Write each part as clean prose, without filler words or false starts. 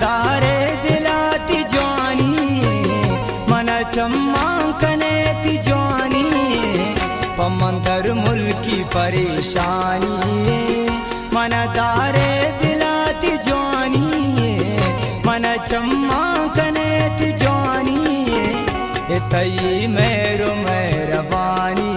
दारे दिलाती जवानी मन चम्माकने ती जवानी पमंदर मुल्की परेशानी मन दारे दिलाती जवानी मन चम्माकने ती जवानी तई मेरो मेहरबानी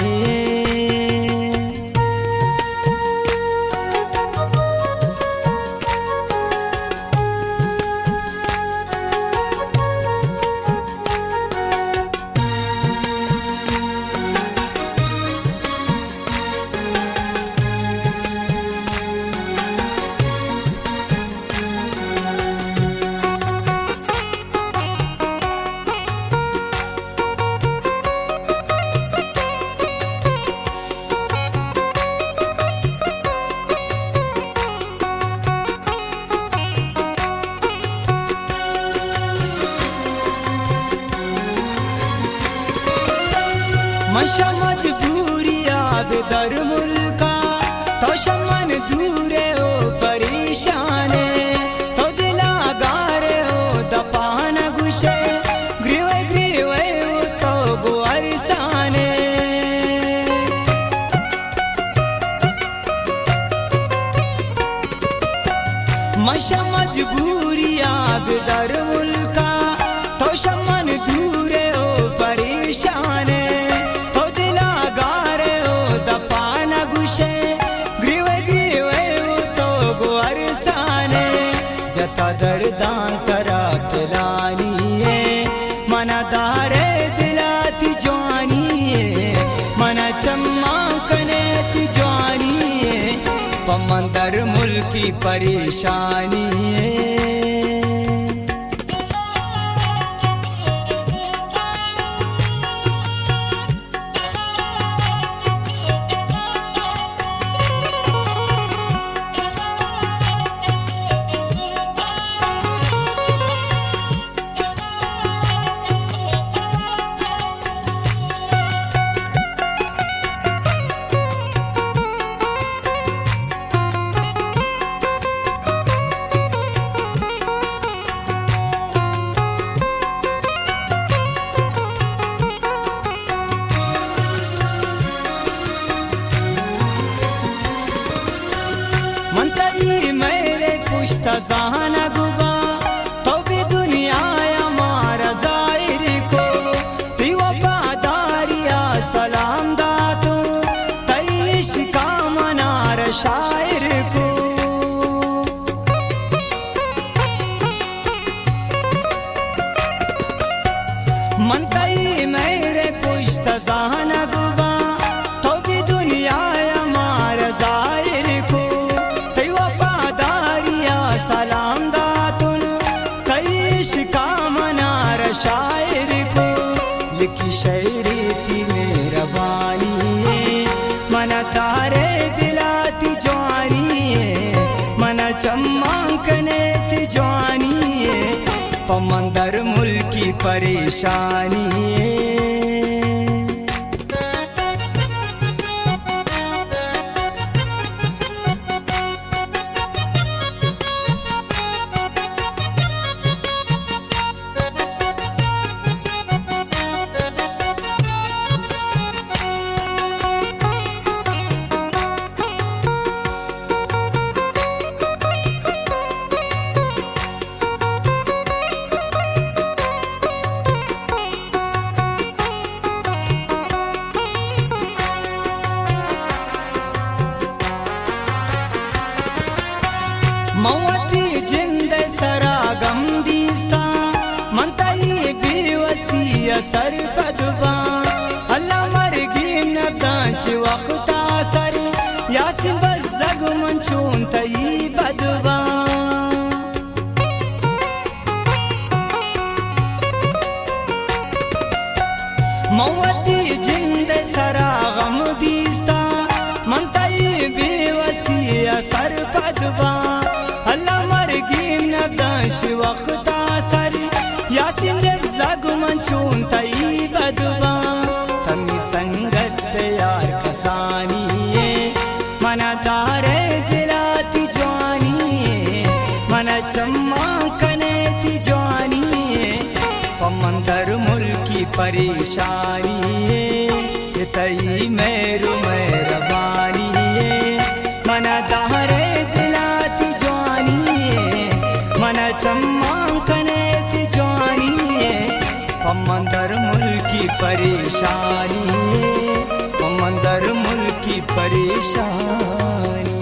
मजबूरी आब दर मुल्का तो शमन दूरे हो परेशाने तो दिला गारे हो दपान गुशे ग्रीवे ग्रीवे हो तो गुअरसाने मजबूरी आब दर मुल्का तो शमन दूरे हो परेशाने दर्दान तरा खिलानी मन दारे दिलाती जवानी मन चम्माकने ती जवानी पमंदर मुल्की परेशानी मेरे पुश्ता जहाना गुबा तो भी दुनिया हमारा जाहिर को ती वफादारिया सलाम दातू तईश का मनार शायर को मनतई मेरे पुश्ता जहाना गुबा तो भी दुनिया हमारा जाहिर को सलाम दातुन तईश का मनार शायर को लिखी शायरी थी मेहरबानी मन तारे दिलाती जवानी मन चम्माकने ती जवानी पमंदर मुल्की परेशानी मौती जिंद सरा गम दीस्ता मनतई बेवसी सर पदवा अल्लाह मरगी नदाश वक्ता सर यासिन बजग मंचून तई बदवा मौती जिंद सरा गम दीस्ता मनतई बेवसी सर पदवा अल्लाह मरगी नदाश वक्ता सर यासिन जग मंचून तई बदवा तमी संगत यार कसानी मन दारे दिलाती जवानी मन चम्माकने थी जवानी पमंदर मुल्की परेशानी तई मेरू मेहरबानी मन दहरे दिलाती जवानी मन चम्माकने थी जवानी पमंदर मुल्की परेशानी पमंदर मुल्की परेशानी।